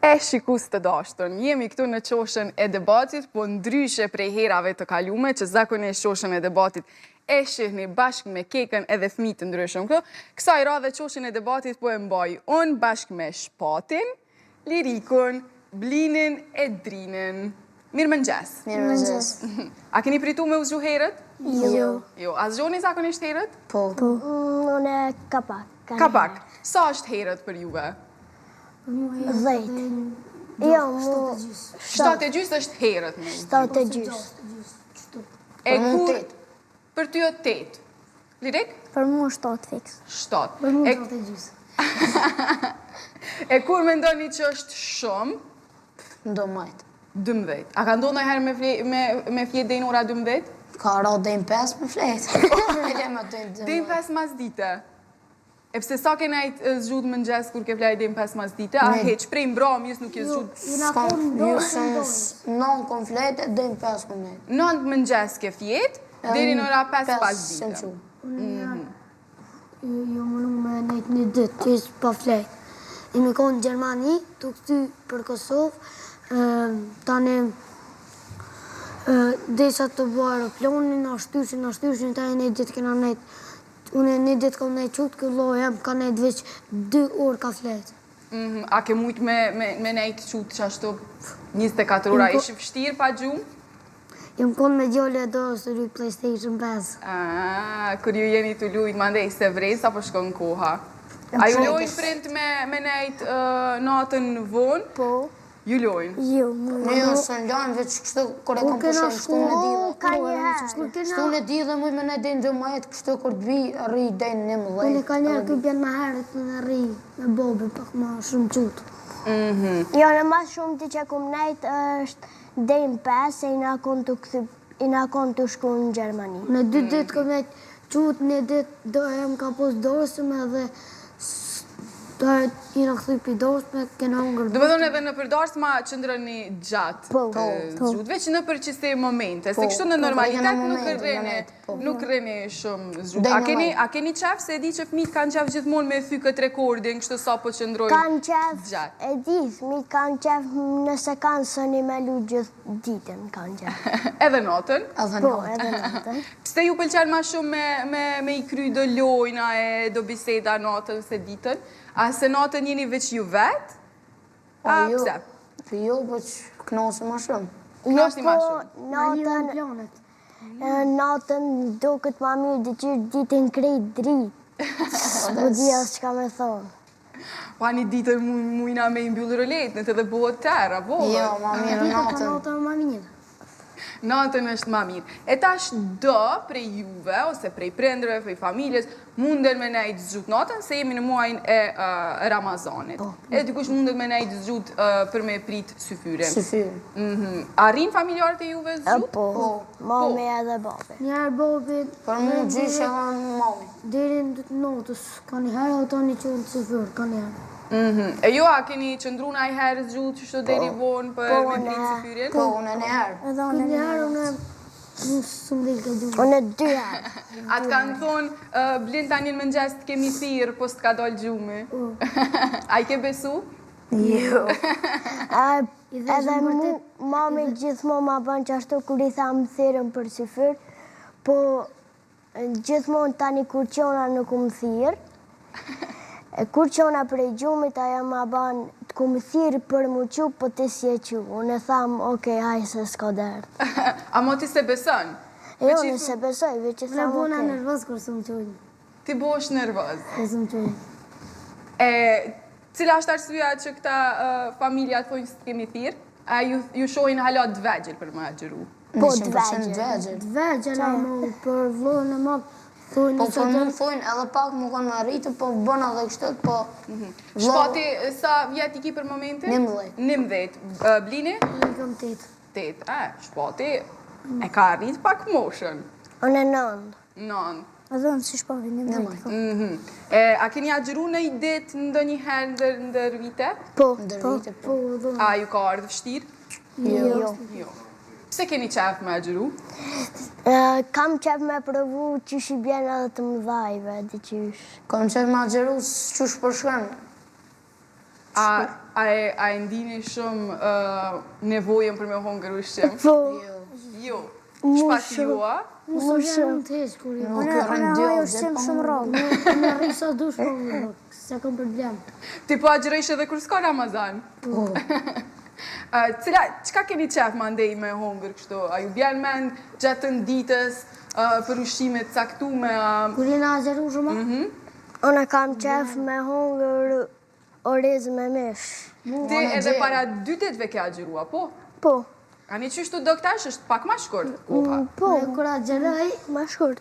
E shikus të dashtën, jemi këtu në qoshën e debatit, po ndryshe prej herave të kalume, që zakonisht qoshën e debatit e shihni bashkë me Kekën edhe fëmijë të ndryshëm këtu. Kësaj radhe qoshën e debatit po e mbaj unë bashkë me Shpatin, Lirikun, Blinin e Drinin. Mirë mëngjes. Mirë mëngjes. A keni pritu me u zgju herët? Jo. Jo, a zgjoni zakonisht herët? Po. Unë kapak. Kapak. Sa është herët për juve? 10. Jo, mu... 7:30 është herët me. 7:30. E kur... Për ty o 8. Lirik? Për mu 7 fix. 7. Për mu 7:30. E kur me ndoni që është shumë? Ndo majtë. 12. A ka ndonë herë me fjetë dejnë ora 12? Ka ra dejnë 5 me fletë. Dejnë 5 mas dite. E pse sa ke najt zgjut më ngjes kur ke flaj dejnë 5 mas dite? A heq prej mbram, jës nuk je zgjut? Non kon fletë, dejnë 5 me nejtë. 9 më ngjes ke fjetë, deri në ora 5 pas dite. Jo më nuk me nejtë një ditë, që ishë pa flejtë. I me konë në Gjermani, të këty për Kosovë, tani desha të bo aeroplonin, a shtyshin, ta e një ditë kena nejtë. Unë e një ditë kom nejtë qutë, këllo jem ka nejtë veç 2 orë ka fletë. A ke mujtë me nejtë qutë që ashtu 24 ora, ishë fështirë pa gjumë? Jem konë me gjole e dorës të rujtë PlayStation 5. Kër ju jeni të lujtë, ma ndej se vrejt, apo shkon koha? A ju lojnë print me nejtë natën vonë? Po. Ju lojnë? Jo, Ne jo së në lojnë, veç kështë kore kom përshem, shtu në didhe. ka njëherë. Shtu në didhe muj me ne dejnë 12, kështë kër të bi, rri dejnë 11. Unë ka njërë këj bjenë me herët në rri, me bobi, pak ma shumë qutë. Jo, në mas shumë të që kom nejtë është dejnë 5, se i na konë të shku në Gjermani. Në 2 ditë kom nejtë qutë, një ditë do e më ka posë dorësëm edhe i në këthuj për dorës me kena ungër. Do me thonë edhe në përdars ma qëndrëni gjatë zgjut, veç në për qiste momente, se kështu në normalitet nuk rreni shumë zgjut. A keni qef se e di që fëmijët kanë qef gjithmonë me thy këtë rekordin, kështu sa po qëndrojnë gjatë? Kanë qef, e di, fëmijët kanë qef nëse kanë sëni me lu gjithë ditën, kanë qef. Edhe natën? Po, edhe natën. Pse ju pëlqen ma shumë me i kry do lojna e do biseda natën se ditën? A se natën jeni veç ju vetë? A pse? Për jo, për që knasë ma shumë. Knasë ma shumë? Natën do këtë ma mirë dhe që ditën krejt dritë. Po dhja së që ka me thonë. Pa një ditën mujna me imbyllë rëletnët edhe bëhet tërë, a bëhet? Jo, ma mirë natën. Natën ma mirë. Natën është ma mirë. E tash do prej juve, ose prej prindërve, prej familjes, munden me nejtë zgjut natën, se jemi në muajin e Ramazanit. E dikush mundet me nejtë zgjut për me prit syfyrin. Syfyrin. A rinë familjarët e juve zgjut? Po, mami edhe babi. Njerë babi... Për mu gjyshe e mami. Deri në notës, ka një herë ato një qënë të syfyr, ka një herë. E jo, a keni qëndru në ajherë zgjut që shto deri vonë për me prit syfyrin? Po, unë e një herë. Edhe unë një herë, unë së më dilë këtë unë e 2 herë. A të kanë thonë, blind tani në mëngjes të kemi thirë, po s'të ka dollë gjumi? A i ke besu? Jo. Edhe mami gjithmonë ma bën që ashtu kur i thamë thirën për syfyr, po gjithmonë tani kur qona nuk më thirë, kur qona prej gjumit, aja ma ban të kumë thirë për mu qu, po të si e qu. Unë e thamë, okej, hajë se s'ka dertë. A mo ti se besën? Jo, në se besoj, veç e thamë, okej. Unë bona nervëz kërë së më qujnë. Ti bo është nervëz? E së më qujnë. Cila është arsyeja që këta familja të thonjë së të kemi thirë? A ju shojnë hala të vegjel për më agjeru? Po, të vegjel. Të vegjel, a mu për vlojnë e mapë. Po për mund thujnë edhe pak më konë me rritë, po bëna dhe kështët, po... Shpati, sa vjet i ki për momentin? 11. 11. Blini? Unë kam 8. 8. Shpati e ka rritë pak moshën. Unë e 9. 9. Edhe unë si shpati 11. A keni agjeru në i ditë ndë një herë ndër vite? Po. Po. A ju ka ardhë vështirë? Jo. Pse keni qef me agjeru? Kam qef me provu qysh i bjen edhe të mëdhajve, dhe qysh. Kam qef me agjeru qysh përshkën. A e ndini shumë nevojën për me hongër ushqim? Po, Jo. Shpat jo, a? më shumë. Të hesh kur jo. Unë haj ushqim shumë rrallë. Unë rri sa dush po më se kam problem. Ti po agjërejsh edhe kur s'ka Ramazan? Po. Qka keni qef ma ndej me hongër kështu? A ju bjen mend gjatën ditës për ushqimet caktume? Kur jena agjeru shumë? Unë kam qef me hongër oriz me mish. Ti edhe para 2 ditëve ke agjërua, po? Po, A një qështu do këtash është pak ma shkurt koha? po, Kur agjeroj, ma shkurt.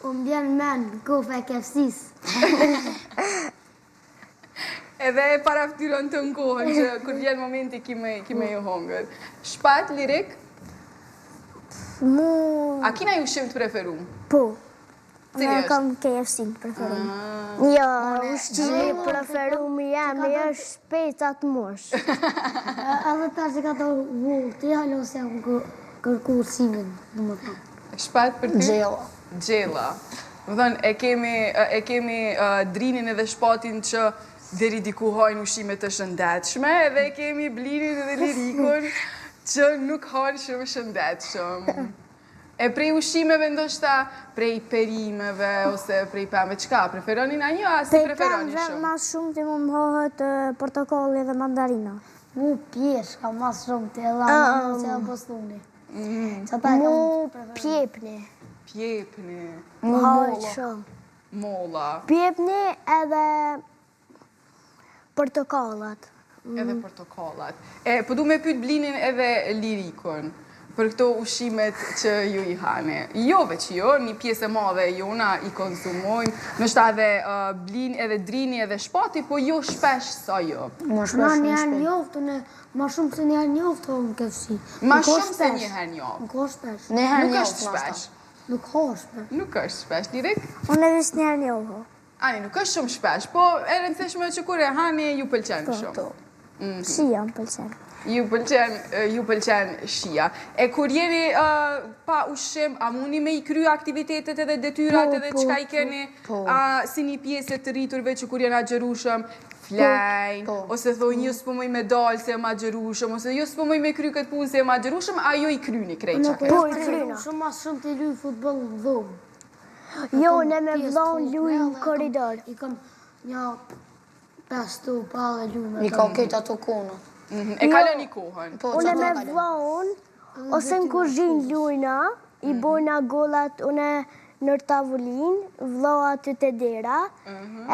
më bjen men kofa e KFC-s. Edhe e para ftyron të në kohën që kur vjen momenti kime ju hongër. Shpat, lirik, Mu, a kina ju ushqim të preferum? po. Cili Unë është? kam KFC preferum. Jo, ushqimi preferum jemi është specat mosh. Edhe ta që ka të vullë, ti halo se jam kërku ursimin, në më thëmë. Shpat për ty? Gjela. Gjela. Më thënë, e kemi drinin edhe shpatin që deri diku hajnë ushqime të shëndetshme, edhe e kemi blinin edhe lirikun që nuk hajnë shumë shëndetshëm. E prej ushqimeve ndoshta prej perimeve ose prej pemëve, qka preferonin a një, a si preferoni shumë? Mas shumë ti mu më hohët portokolli dhe mandarina. Mu pjesh, ka mas shumë të edhe në që e postuni. Që ta e Mu kam pjepni. Pjepni, Mu hajt shumë. molla, Pjepni edhe portokallat. edhe portokallat. Po du me pyet blinin edhe lirikun për këto ushqimet që ju i hane. Jo veç jo, një pjesë e madhe e jona i konsumojmë, nështë edhe blin edhe drini edhe shpati, po jo shpesh sa jo. Na njerë njoftë, ma shumë se njerë njoftë ho në KFC. Ma shumë se një herë njo. Nuk ho shpesh. Nuk është shpesh. Nuk ho shpesh. Nuk është shpesh, lirik? Unë edhe së njerë njohë. Ani, nuk është shumë shpesh, po e rëndësishme që kur e hani ju pëlqen shumë. Shia më pëlqen. Ju pëlqen shia. E kur jeni pa ushqim, a muni me i kryo aktivitetet edhe detyrat edhe qka i keni si një pjesë të rriturve që kur jena gjerushëm, flajnë, ose thonjë ju s'pëmoj me dalë se jema gjerushëm, ose ju s'pëmoj me kry këtë punë se jema gjerushëm, a ju i kryni krejt qa këtë. Po i kryna. Shumë mas shumë të luj futbol në dhomë. Jo, ne me vlon luj në koridor. I kam një 5 tu pa dhe luj me Mi ka këtë ato konët. E kalon i kohën. Une me vlon, ose në kuzhin lujna, i bojna gollat une në tavolin, vloa aty të dera,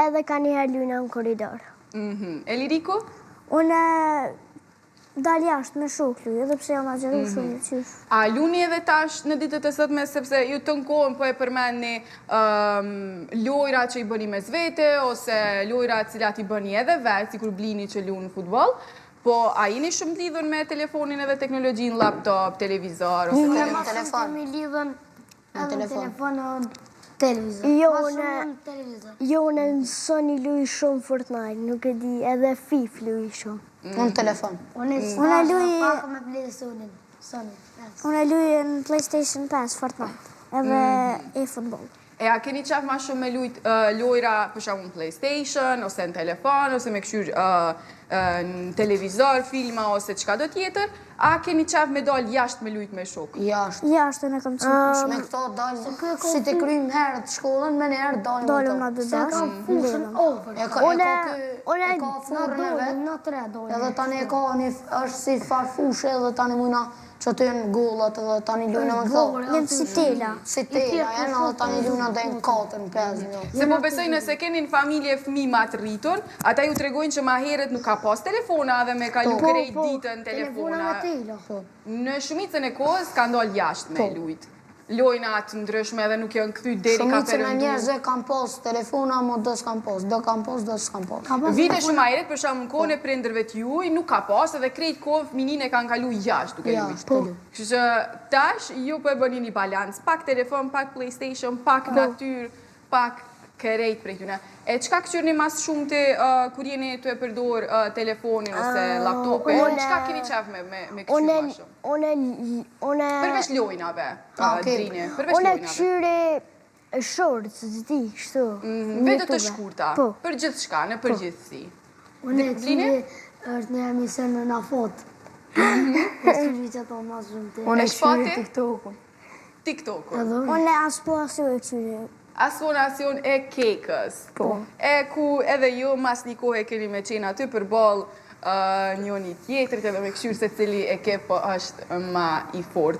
edhe ka njëherë lujna në koridor. E liriku? Unë dal jashtë me shok luj, edhe pse jam agjeru shumë qysh. A luni edhe tash në ditët e sotme, sepse ju të nkohën po e përmendni lojra që i bëni mes vete, ose lojra cilat i bëni edhe vetë, si kur blini që lunë futbol, po a jeni shumë lidhën me telefonin edhe teknologjin, laptop, televizor, ose telefon? telefon. Mi lidhen edhe në telefon në televizor. Jo, une në Sony luj shumë Fortnite, nuk e di, edhe FIFA luj shumë. Unë telefon. Unë luj- pak me PlayStation. Sony. Unë luj në PlayStation 5 Fortnite, edhe e-futbol. E a keni qaf ma shumë me lujt lojra për shumë në PlayStation, ose në telefon, ose me këshyr në televizor, filma, ose qka do tjetër, a keni qaf me dal jashtë me lujt me shok? Jashtë. Jashtë në kam qenë Me këto dalë, si të krymë herët shkollën, me njerë dalë Dalëm me na to. dy dash. Fushën over. E ka Une furën e vetë, Në 3 dojnë. edhe tani e ka është si farfushë, edhe tani mujna që të jenë gollat, edhe tani lujna me këto. Jem si tela. Si tela, janë, edhe tani lujna dhe në 4, 5, një. Se po besoj nëse keni në familje fëmi ma të rritur, ata ju tregojnë që ma heret nuk ka pas telefona dhe me kalu krejt ditën telefona. Në shumicën e kohës ka ndoll jashtë me lujt. Lojnat ndryshme edhe nuk janë kthy deri ka Shumicën e përëndu. njerëzve kam pas telefona, mo do s'kam pas, do kam pas, do s'kam pas. Vite shumë ajret, për shumë në kohën e prindërve t'juj, nuk ka pas edhe krejt kohën fëminin e kanë kalu jashtë duke lujt. Kështu që tash ju po e bëni një balans, pak telefon, pak PlayStation, pak natyr, pak kërejt prej tyne. E qka këqyrni mas shumë të kur jeni të e përdor telefonin ose laptopin, qka keni qef me këqyr ma shumë? Përveç lojnave, Drine, përveç Une lojnave. këshyre shorts, zdi, kështu. Vetë të shkurta, për gjithë shka, në përgjithësi. Unë e Blini? qyri është një emision në Nafot. E qyri që ato ma shumë të. Unë E e shpati? qyri TikTok-un. TikTok-un. Edhe unë. Unë as po asjo e këshyri. Asonacion e kekës. Po. E ku edhe ju mas një kohë e keni me qenë aty për ball njëri tjetrit edhe me këshyrë se cili ekip është ma i fort.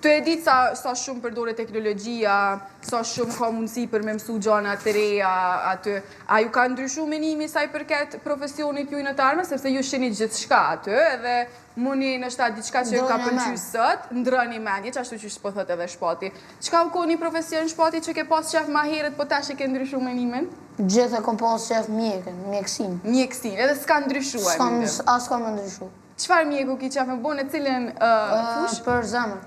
Të e ditë sa shumë përdore teknologjia, sa shumë ka mundësi për me mësu gjana të reja aty. A ju ka ndryshu menimi sa i përket profesionit ju në të arme, sepse ju sheni gjithë shka aty, edhe muni në shta diçka që ju ka përqy sët, ndrëni mendje, që ashtu që shpo thët edhe shpati. Qka u ko një profesion shpati që ke pas qef ma herët, po tash e ke ndryshu menimin? Gjithë e kom pas qef mjekën, mjekësin. Mjekësin, edhe s'ka ndryshu e mendje. As kam më ndryshu. Qfar mjeku ki qef me bo në cilin fush? Për zemër.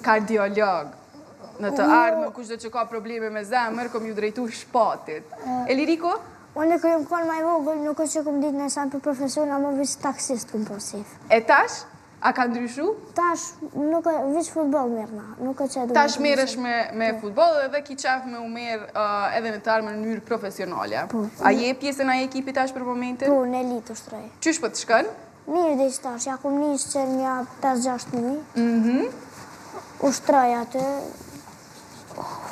Kardiolog. Në të ardhme, kushdo që ka probleme me zemër, kom ju drejtu shpatit. Eliriko? Unë kërëm konë ma i vogël, nuk është që kom ditë në sanë për profesion, ama vëqë taksist kom përsif. E tash? A ka ndryshu? Tash, nuk e vëqë futbol mirë na, nuk e që e du. Tash merresh me futbol edhe ki qef me u merë edhe në të ardhme në mënyrë profesionale. A je pjesën a ekipit tash për momentin? Po, në elitë u shtroj. Qysh për të shkën? Mirë dhe që tash, ja kom njështë që nja 5-6 muaj. U shtroj atë.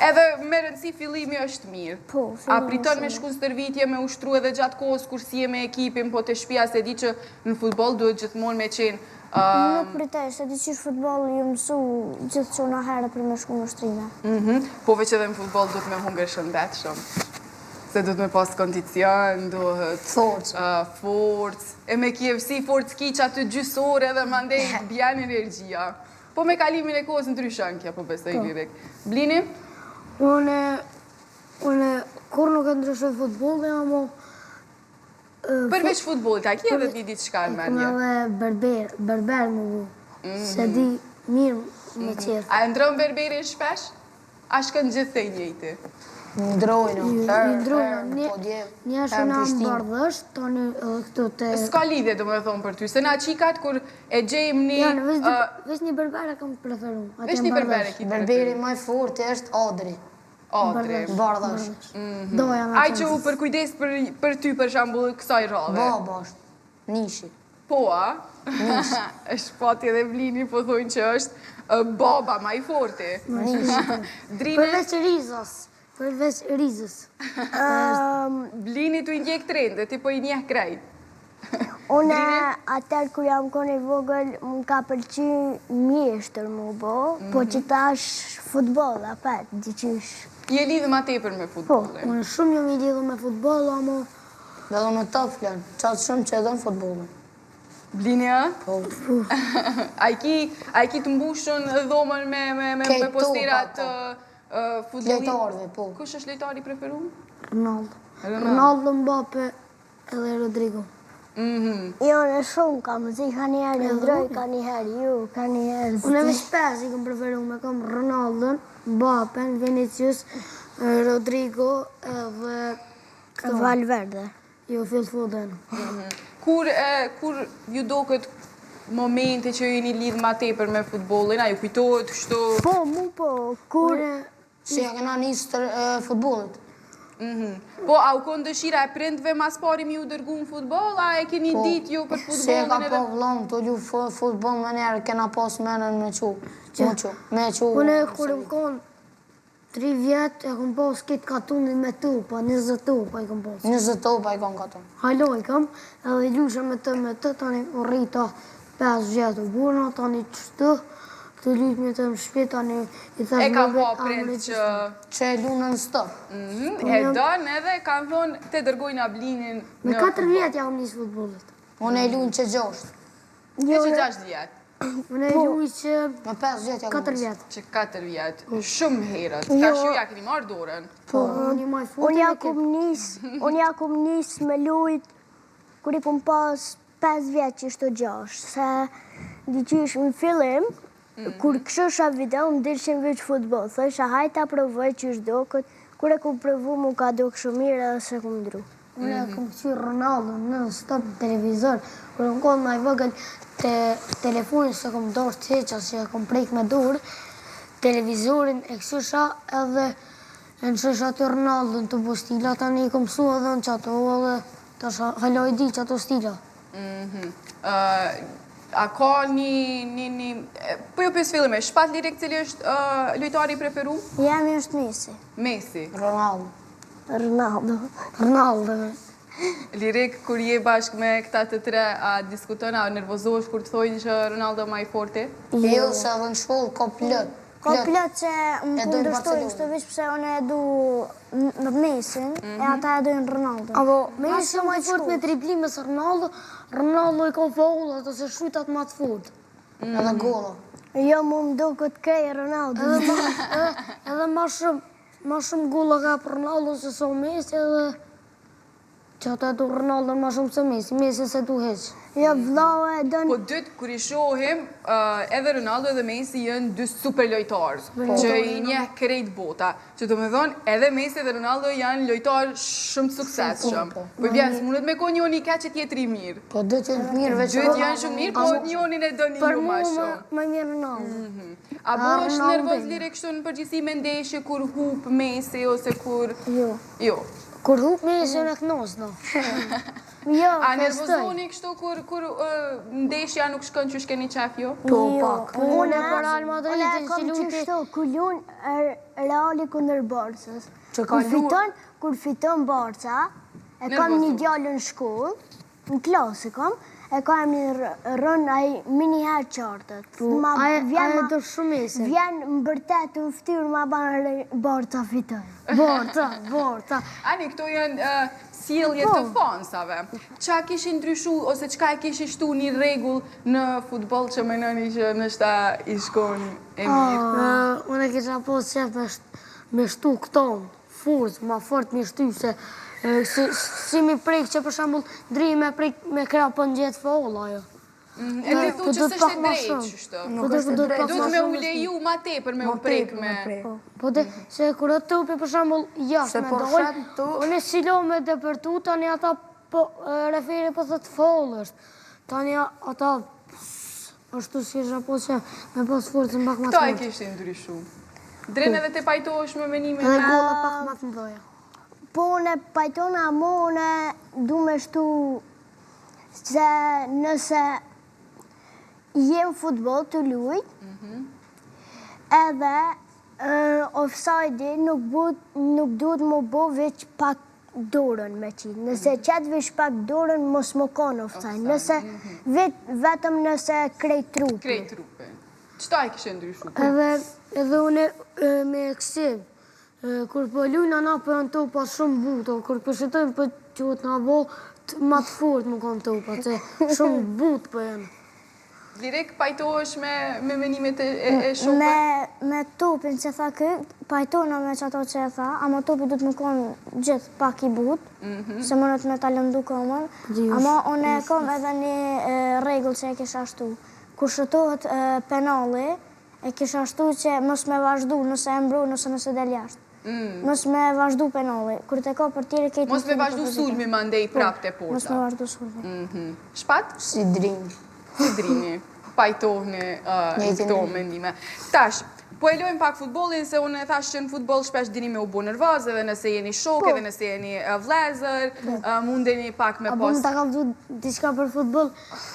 Edhe me rëndësi fillimi është mirë. Po, A fillimi priton është me shku në stërvitje, me ushtru edhe gjatë kohës kur si je me ekipin, po të shpia se di që në futbol duhet gjithmonë me qenë. Nuk pritej, se di qysh futbol ju mësu gjithë që në herë për me shku në shtrime. Po veç edhe në futbol duhet me hungër shëndet shumë. Se duhet me pas kondicion, duhet forcë. E me KFC forcë ki që aty gjysore edhe mandej bjen energjia. Po me kalimin e kohës ndryshon kja, po besoj lirik. Blini? Unë kur nuk e ndryshoj futbolin, ama Përveç futbolit, a ki edhe ti ditë shka në kom mendje? edhe berber më bu. Se di mirë me qërë. A e ndronë berberin shpesh? A shkën gjithë të njëjti? Ndrojnë, Një është në Bardhësh, tani edhe këtu të... S'ka lidhje do me thonë për ty, se na qikat kur e gjejmë një... Janë, veç një berbere kam preferu. Veç një berbere ki Berberi më i fortë është Adri. Adri. Bardhash. Doja me Aj që u përkujdes për ty për shambull kësaj radhe. Baba është. Nishi. Po, a? është pati edhe Blini, po thonë që është baba ma i forti. Drine, Përveç Rizës. Përveç Rizës. Blini t'u indjek trende, ti po i njeh krejt. Unë atër kër jam kone i vogël, më ka përqy mjeshtër më bo, po që tash futbol, apet, diqysh. Je lidhë ma tepër me futbolin. Unë shumë jam i lidhë me futbol, ama... Dhe do me të flenë, qatë shumë që edhe në futbolin. Blini, a? Po. A i ki të mbushën dhomën me posterat futbolit? Lejtarve, po. Kush është lejtari preferum? Ronaldo. Ronaldo, Mbappe edhe Rodrigo. Jo, në shumë kam, zi ka njerë ndroj, ka njerë ju, ka njerë Unë e veç 5 i kam preferu me kam Ronaldo, Mbappe, Vinicius, Rodrigo edhe Valverde. Jo, Phil Foden. Kur ju do këtë momente që ju një lidhë ma tepër me futbolin, a ju kujtojt kështu? Po, mu po, kur... Si ja kena njësë të futbolit. Po, a u konë dëshira e prindve mas pari mi u dërgu në futbol, a e keni dit ju për Si e ka futbolin po vlon të lu futbol më njerë, kena pas menën me qu. Me qu. Unë e kur më konë 3 vjetë, e kom pas këtë katunit me tupa, 20 tupa i kom pas. 20 topa i kon katon. Haloj kam, edhe lusha me të, tani u rrita 5 vjetë u burna, tani qështu, të lujtë me të më shpit, tani i thash e kam me pa vetë prind amrit që Që e lunën stop. e donë edhe kanë thonë të dërgojnë Blinin Me në 4 vjetë jam njësë futbolit. Unë e lunë që 6. Ti që 6 vjetë, Unë e luj që Me 5 vjetë ja 4 vjetë. që 4 vjetë, shumë herët, ka shu ja keni marrë dorën. Po, unë i maj Unë futin ja e këtë. kum nis me lujt, kur i kum pas 5 vjetë që shto 6, se diqysh në fillim, kur këshosha video, më dirëshin veç futbol, thësha hajta provoj që është do këtë, kur e kum provu mu ka do këshu mirë edhe se kum ndru. Unë e kom qyrë Ronaldo në stop televizor, kur në konë maj vëgël të telefonin se kom dorë të heqa, që e kom prejk me dorë, televizorin e këshusha edhe e në shusha të Ronaldo në të postila, tani i kom su edhe në qato edhe Tash haloj di që ato stila. A ka një... Po jo pjesë fillime, shpat lirik cili është lojtari i preferu? Jemi është Messi. Messi. Ronaldo. Lirik, kur je bashkë me këta të tre, a diskuton, a nervozohesh kur të thojnë që Ronaldo ma i forti? Jo, se edhe në shkollë ka plot. Ka plot që më kundërshtojnë së vish pëse unë e du në Messin, e ata e dojnë Ronaldo. Apo, Messi më i fort me driblime se Ronaldo, Ronaldo i ka faullat ose shujtat ma të fort. Edhe gola. Jo, mu më do këtë krej Ronaldo. Edhe ma shumë golla ka për Ronaldo se so Messi edhe që ata du Ronaldo ma shumë se Messi. Messi se du heq. Jo, vlau e dënë... Po dytë, kur i shohim, edhe Ronaldo edhe Messi janë dy super lojtarë, që i njeh krejt bota. Që të me thonë, edhe Messi dhe Ronaldo janë lojtarë shumë të suksesshëm. Po bjas, mundet me ko njoni ka që tjetëri mirë. Po dytë janë mirë veç Dytë janë shumë mirë, po njonin e do një Për ma mu shumë. më mirë Ronaldo. A bo është nervoz lire kështu në përgjithësi me ndeshje kur hup Messi ose kur... Jo. Kur hup Messi në kënos, no. Jo, A nervozoni kështu kur ndeshja nuk shkon që shkeni qef jo? Po, pak. Unë e për Real Madridin Unë që kam që luti... shto, ku lunë Reali kundër Barcës. Që ka Kur fiton Barca, e kam një djallë në shkollë, në klasë kam, e kam një rënë ai mini herë qartët. Aje do shumë Messi. Vjen më bërtet të ftyrë ma banë Barca fitoj. Barca. Ani, këto janë sjellje të fansave. Qa kishin ndryshu, ose qka e kishin shtu një regull në futbol që menoni që nështë i shkon e mirë? Unë e kisha pos qef me shtu këton, furz, ma fort me shtu se si mi prek që për shambull dri me prek me krapën gjithë faulla, jo. E të thu që sështë e drejtë qështë. Duhet me u leju ma tepër me u prek me... Po dhe, se kur atë topi për shambull jashtë me dojnë, unë e silo me dëpërtu, tani ata referi po thët faull është. Tani ata ashtu si kisha po që me pos forcën bak ma të Këto e fort. kishin ndryshu. Drejnë edhe te pajtohesh me menime Edhe golla pak ma të mdoja. Po unë e pajtona, mo unë du me shtu se nëse jem futbol të lujt, edhe offside nuk duhet më bo veç pak dorën me qitë. Nëse qatë veç pak dorën, mos më konë offside. Nëse vetëm nëse krejt trupin. krejt trupin. Qëta e kishin ndryshu? Edhe unë me eksim, kur po lujnë ana për në topa shumë buto, kur përshetojnë për qëtë nga bo, ma të fort më kanë topa, që shumë but për janë. Direkt pajtohesh me menimet e shokët? Me topin që tha kë, pajtona me që ato që e tha, ama topi du të më konë gjithë pak i but, se më nëtë me ta lëndu komën, ama unë e kom edhe një regull që e kisha shtu. Kur shëtohet penali, e kisha shtu që mos me vazhdu nëse e mbru, nëse del jashtë. Mos me vazhdu penali. Kur te ka për tjere kejtë... Mos me vazhdu sulmi ma ndej prap të Mos me porta. vazhdu sulmi. Shpat? si drinj. Si drini, pajtohni këto mendime. Tash, po e lojmë pak futbolin, se unë e thash që në futbol shpesh dini me u bu nervoz, edhe nëse jeni shok, edhe nëse jeni vlezër, mundeni pak me Apo pos... më ta kam du diçka për futbol,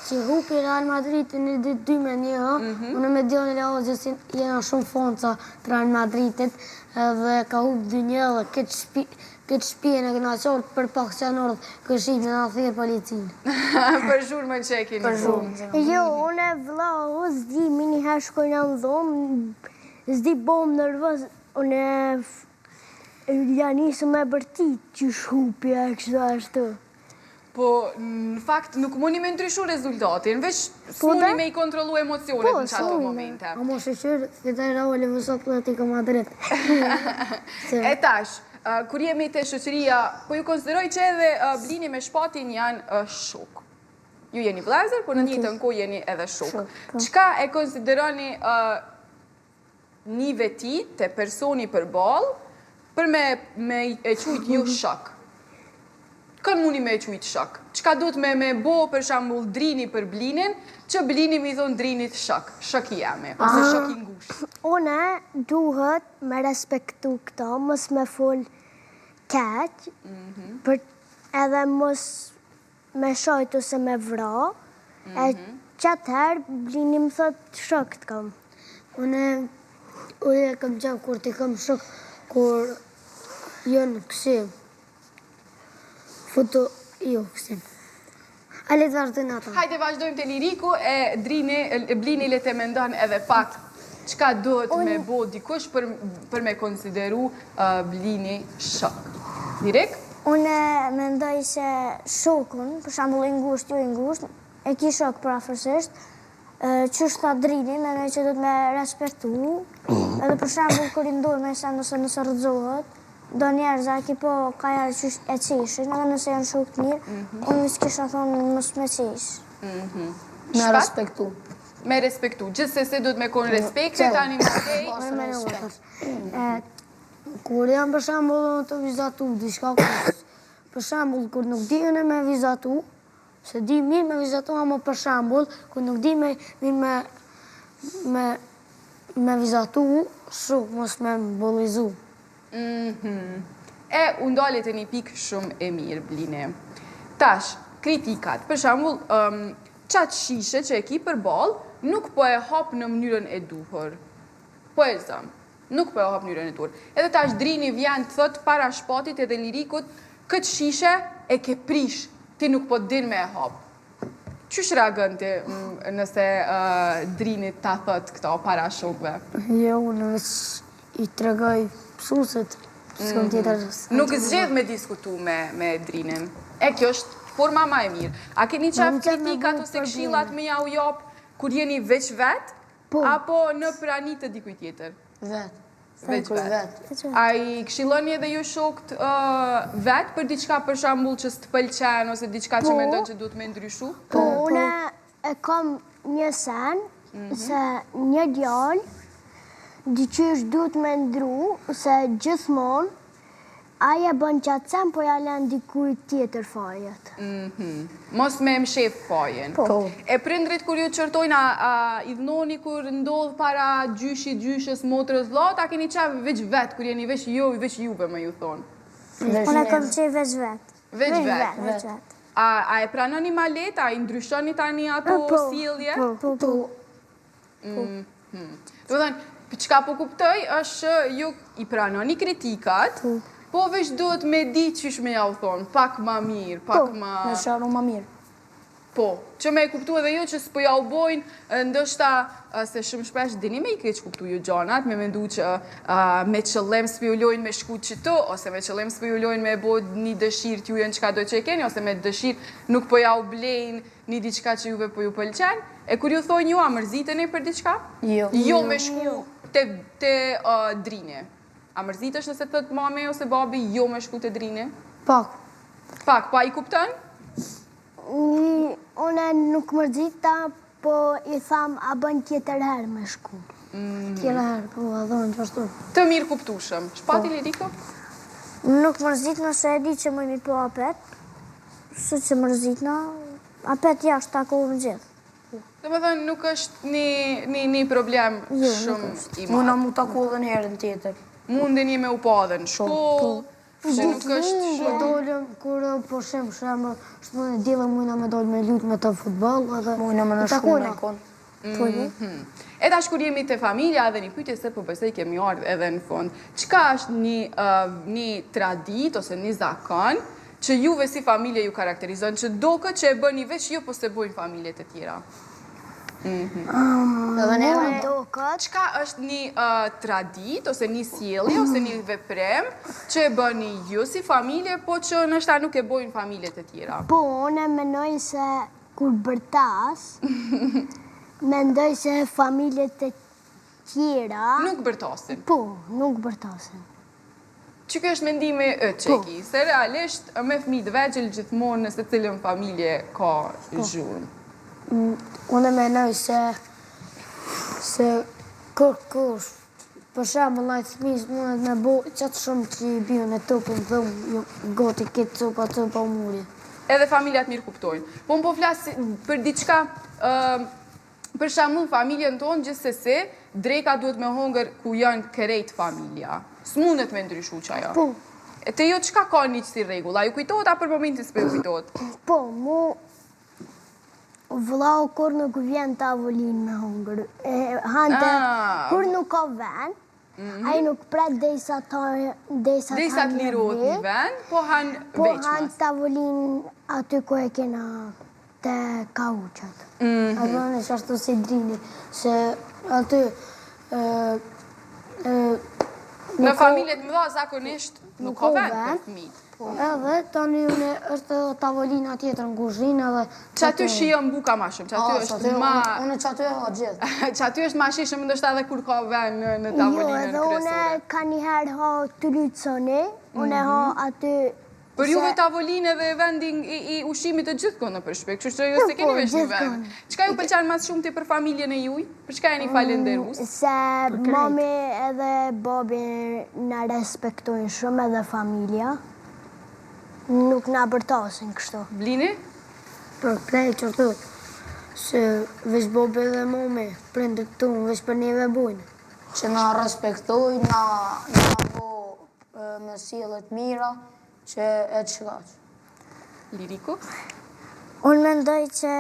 që hupi Real Madrid në 2-1, unë me Dion Leozë si jena shumë fonca të Real Madridit, edhe ka hup 2-1 dhe këtë shpijen e këna qorë për pak që janë ordhë këshim në nga thirë policinë. Për zhurmën që e keni shumë. Jo, unë e vlau, zdi mini herë shkojnë në dhomë, zdi bom nervëz, unë janisë me bërtit që shupja e kështë ashtu. Po, në fakt, nuk mundi me ndryshu rezultatin, veç s'mundi me i kontrolu emocionet në qato momente. A mo shëqyrë, fitaj Raul e vësot Atletico Madrid. E tash, kur jemi të shoqëria, po ju konsideroj që edhe Blini me Shpatin janë shok. Ju jeni vlezër, por në njëjtën kohë jeni edhe shok. Çka e konsideroni një veti të personi përballë për me e qujt ju shok? Kën mundi me e qujt shok? Çka duhet me bo për shembull Drini për Blinin, që Blini mi thon Drinit shok, shoki jemi, ose shoki ngushtë. Une duhet me respektu këto, mos me fol keq, për edhe mos me shajt ose me vra, e qatëherë Blini më thot shok të kam. Unë kam qenë kur t'i kam shok, kur jënë kësim. Kësim. Ale të vazhdojnë ata. Hajde vazhdojmë të liriku e Blini le të mendon edhe pak çka duhet me bo dikush për me konsideru Blini shok. Direkt? Unë mendoj se shokun, për shambull i ngusht, ju i ngusht, e ki shok për afërsisht, që është ta Drini, mendoj që duhet me respektu, edhe për shambull kër i ndurë me sen ose nëse rëdzohet, do njerëz a ki po ka jarë që e cishin, edhe nëse janë shok të mirë, unë visë kisha thonë mos me cish. Me respektu. Me respektu. Gjithse se duhet me konë respekte, tani më Kur jam për shambull të vizatu, diçka kërës. Për shambull, kur nuk dihen e me vizatu, se di mirë me vizatu, ama për shambull, kur nuk di me vizatu, shumë mos me bolizu. E undalet e një pikë shumë e mirë, Bline. Tash, kritikat. Për shambull, qatë shishe që e ki për balë, nuk po e hap në mënyrën e duhur. Po e zëmë. Nuk po e hap në mënyrën e duhur. Edhe tash Drini vjen të thot para shpatit edhe lirikut, këtë shishe e ke prish, ti nuk po din me e hap. Qysh reagën ti nëse Drini ta thot këto para shokve? Jo, unë i tregoj pësuset, s'kom tjetër. Nuk zgjedh me diskutu me Drinin. E kjo është forma ma e mirë. A keni qef kritikat ose këshillat me ja u jop kur jeni veç vet? Apo në pranit të dikuj tjetër? Vetë. Veç vet. A i këshilloni edhe ju shokët vet për diçka për shambull që s'të pëlqen ose diçka që mendon që duhet me ndryshu? Po, une e kam një sen, se një djallë, diqysh duhet me ndru, se gjithmonë, aja bën qatë sen, po ja len dikuj tjetër fajet. Mos me mshef fajen. E prindrit kur ju qërtojnë, i dhnoni kur ndodh para gjyshës, motrës, vllat, a keni qef veç vet, kur jeni veç juve, me ju thonë? Unë e kom qej veç vet. Veç vet. A e pranoni ma let, a i ndryshoni tani ato sjellje? Po. Do thënë, çka po kuptoj është ju i pranoni kritikat, po veç duhet me di qysh me ja u thonë, pak ma mirë, pak ma... Me sharu ma mirë. Po, që me e kuptu edhe ju që s'po ja u bojnë, ndështa se shumë shpesh dini me i keq kuptu ju gjanat, me mendu që me qëllim s'po ju lojnë me shku qëto, ose me qëllim s'po ju lojnë me bo një dëshirë t'ju jenë qka do që e keni, ose me dëshirë nuk po ja u blejnë një diçka që juve po ju pëlqen. E kur ju thojnë ju, a mërziteni për diçka? Jo. Jo me shku te Drini. A mërzitesh nëse thët mame ose babi jo me shku te Drini? Pak. Pak, pa i kuptën? Une nuk mërzita, po i tham a bën tjetër herë me shku. Tjetër herë, po adhonë që ashtu. Të mirë kuptushëm. Shpati Liriko? Nuk mërzit nëse e di që më mi po apet, së që mërzit në, apet jashtë takovë në gjithë. Dhe me thënë, nuk është një problem shumë i madh. Muna mu taku dhe njerën tjetër. Mundin një me u pa dhe në shkollë, që nuk është Po shumë... dolem, kur po shemë, shtë në dile mujna me dollë me lutë me të futbol, edhe... Muna me në shku me konë. E tash kur jemi të familja edhe një pyetje se po besoj kemi ardhur edhe në fund. Çka është një tradit ose një zakon që juve si familje ju karakterizon, që doket që e bëni veç ju, po se bojnë familjet e tjera? Edhe ne Çka është një tradit, ose një sjellje, ose një veprem që e bëni ju si familje, po që nështa nuk e bojnë familjet e tjera? Po, une menoj se kur bërtas, mendoj se familjet e tjera... Nuk bërtasin. Po, nuk bërtasin. Që kjo është mendime qeki, se realisht me fëmijë të vegjël gjithmonë nëse cilën familje ka zhurmë. Unë menoj se kërkush, për shemë lajtë fëmijës mundet me bo qatë shumë që i bjën e topën dhëmë, goti këtë copa umurje. Edhe familiat mirë kuptojnë. Po më po flasë për diçka, për shembull familjen tonë gjithsesi, dreka duhet me hongër ku janë krejt familja. S'mundet me ndryshu qaja. Po. Te jo çka ka një si rregull? A ju kujtohet a për momentin s'po ju kujtohet? Po, mu vëllau kur nuk vjen tavolinë me hongër. Hante, kur nuk ka ven, ai nuk pret derisa Derisa të lirohet një ven, po han Po veç han mas. tavolinë aty ku e kena te kauçat. A vënë që ashtu si drini, se aty Në familjet mëdha zakonisht nuk ka vend për fëmijët. edhe tani është tavolina tjetër në kuzhinë edhe Që aty shijon buka ma shumë, që aty është ma... Unë që aty e ha gjithë. Që aty është ma shishëm ndoshta edhe kur ka ven në Jo, tavolinën edhe une kryesore. ka njëherë ha të lytsoni, une ha aty... Për juve tavolinë dhe vendin i ushimit të gjithkohë në përshpek, kështu që ju se keni veç një vend. Çka ju pëlqen mas shumë ti për familjen e juj? Për çka jeni falenderus? Se mami edhe babi na respektojnë shumë edhe familja. Nuk na bërtasin kështu. Blini? Për krejt që të se veç bobe dhe mami, prindër këtu, veç për neve bujnë. Që na respektoj, na bo me sjelljet mira, që e të shkaq. Liriku? Unë mendoj që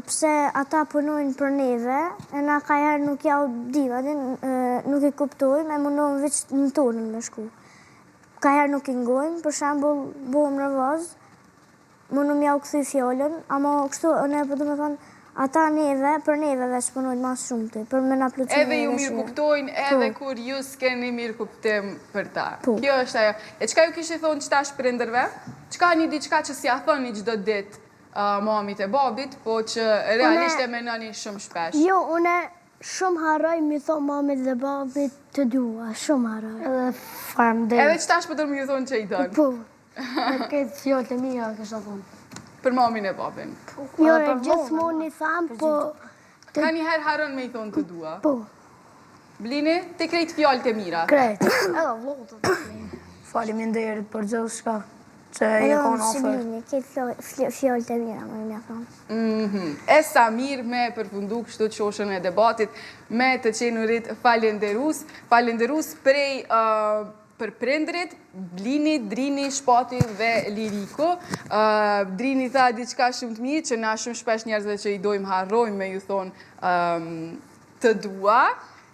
pse ata punojnë për neve, e na ka herë nuk ja u diva, nuk i kuptojmë, e mundohem veç në tonën me shku. Ka herë nuk i ngojmë, për shembull, bohem rëvaz, mundum ja u kthy fjallën, ama kështu, ne po do me thonë, ata neve, për neve veç punojnë mas shumë të, për me na plëcu Edhe ju mirë kuptojnë, edhe kur ju s'keni mirë kuptim për ta. Kjo është ajo. E çka ju kishte thonë qëtash prindërve? Çka një diçka që s'ja thoni çdo ditë mamit e babit, po që realisht e menoni shumë shpesh? Jo, une shumë harroj mi thonë mamit dhe babit të dua, shumë harroj. Edhe falemderit. Edhe qëtash për të më ju thonë që i dënë? Po, Me këtë fjallët e mira, kësha thonë. Për mamin e babin. jo, ne gjithmonë i tham, po, Ka njëherë harën me i thonë të dua. po, Blini, te krejt fjallët e mira. Krejt. Edhe vlotët. Faleminderit për gjithë shka që e konë ofër. Shibini, këtë fjallët e mira, më mja thonë. E sa mirë me përfundu kështu qoshën e debatit, me të qenurit falenderus prej për prindrit, Blini, Drini, Shpati dhe Liriku. Drini tha diçka shumë të mirë, që na shumë shpesh njerëzve që i dojmë harrojmë me ju thonë të dua.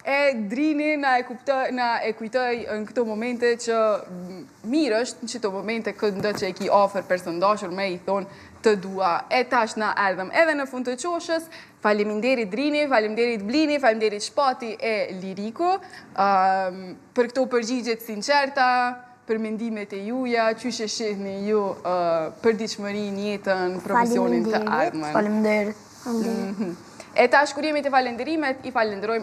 E Drini na e kujtoj në këto momente që mirë është në qëto momente këndë që e ki ofër persondashur me i thonë të dua. E tash na erdhëm edhe në fund të qoshës. Faleminderit Drini, faleminderit Blini, faleminderit Shpati e Liriku për këto përgjigjet sinqerta, për mendimet e juja, qysh e shihni ju për diçmërinë, jetën, profesionin të ardhmen. Faleminderit. E tash kur jemi të falenderimet, i falenderojmë